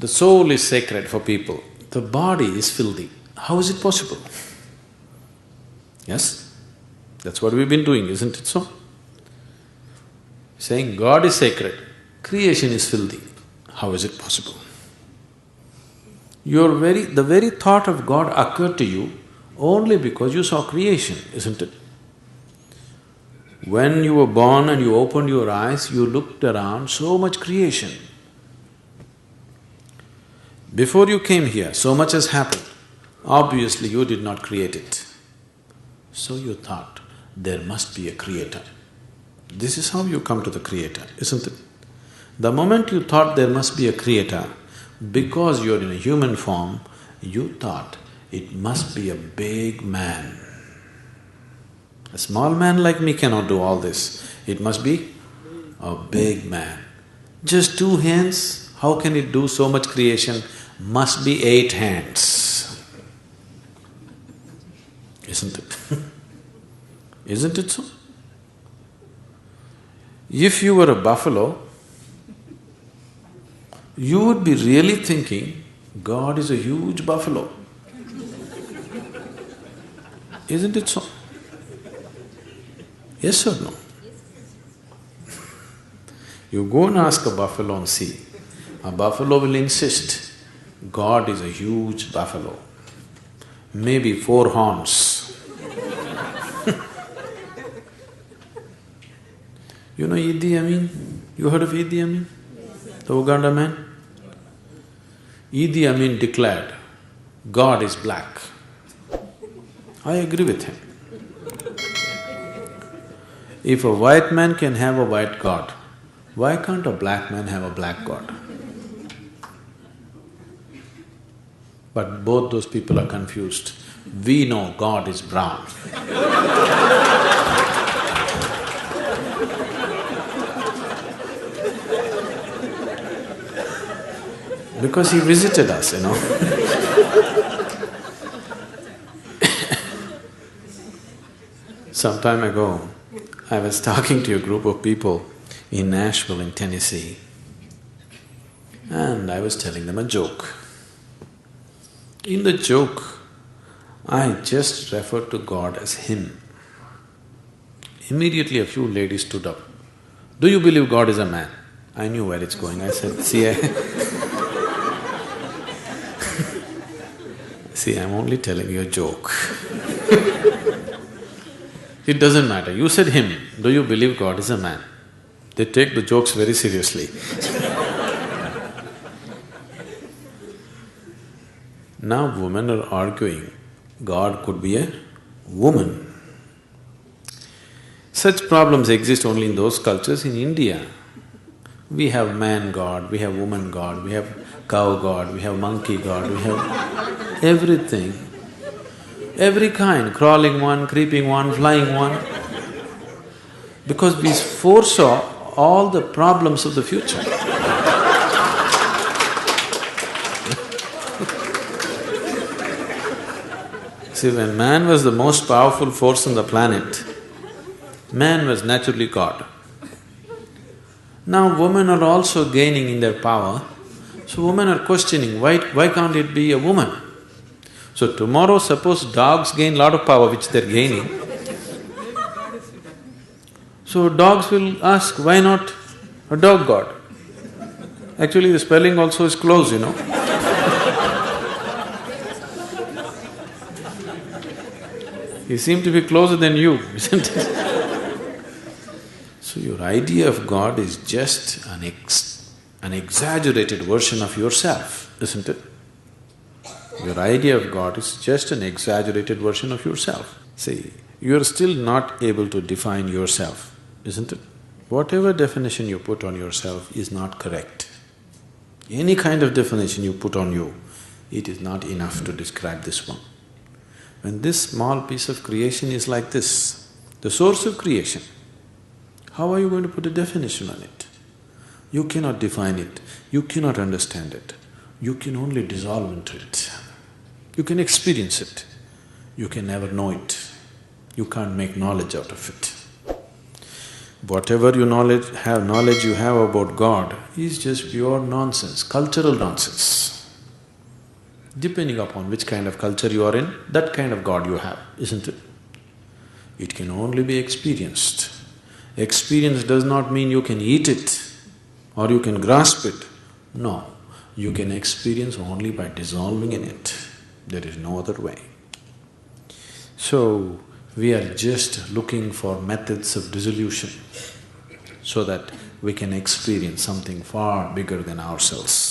The soul is sacred for people, the body is filthy. How is it possible? Yes? That's what we've been doing, isn't it so? Saying God is sacred, creation is filthy. How is it possible? The very thought of God occurred to you only because you saw creation, isn't it? When you were born and you opened your eyes, you looked around, so much creation. Before you came here, so much has happened. Obviously, you did not create it. So you thought, there must be a creator. This is how you come to the creator, isn't it? The moment you thought there must be a creator, because you're in a human form, you thought it must be a big man. A small man like me cannot do all this. It must be a big man. Just 2 hands, how can it do so much creation? Must be 8 hands. Isn't it? Isn't it so? If you were a buffalo, you would be really thinking, God is a huge buffalo. Isn't it so? Yes or no? You go and ask a buffalo and see. A buffalo will insist, God is a huge buffalo, maybe 4 horns. You know Idi Amin? You heard of Idi Amin? The Uganda man? Idi Amin declared, God is black. I agree with him. If a white man can have a white God, why can't a black man have a black God? But both those people are confused. We know God is brown. Because he visited us, you know. Some time ago, I was talking to a group of people in Nashville in Tennessee, and I was telling them a joke. In the joke, I just referred to God as Him. Immediately a few ladies stood up. Do you believe God is a man? I knew where it's going. I said, See, I'm only telling you a joke. It doesn't matter. You said Him. Do you believe God is a man? They take the jokes very seriously. Now women are arguing, God could be a woman. Such problems exist only in those cultures. In India, we have man God, we have woman God, we have cow God, we have monkey God, we have everything. Every kind, crawling one, creeping one, flying one. Because we foresaw all the problems of the future. See, when man was the most powerful force on the planet, man was naturally God. Now women are also gaining in their power, so women are questioning, why can't it be a woman? So tomorrow suppose dogs gain lot of power which they're gaining, so dogs will ask, why not a dog god? Actually the spelling also is close, you know. He seemed to be closer than you, isn't it? So your idea of God is just an exaggerated version of yourself, isn't it? Your idea of God is just an exaggerated version of yourself. See, you're still not able to define yourself, isn't it? Whatever definition you put on yourself is not correct. Any kind of definition you put on you, it is not enough to describe this one. When this small piece of creation is like this, the source of creation, how are you going to put a definition on it? You cannot define it, you cannot understand it, you can only dissolve into it. You can experience it, you can never know it, you can't make knowledge out of it. Whatever knowledge you have about God is just pure nonsense, cultural nonsense. Depending upon which kind of culture you are in, that kind of God you have, isn't it? It can only be experienced. Experience does not mean you can eat it or you can grasp it. No, you can experience only by dissolving in it. There is no other way. So, we are just looking for methods of dissolution so that we can experience something far bigger than ourselves.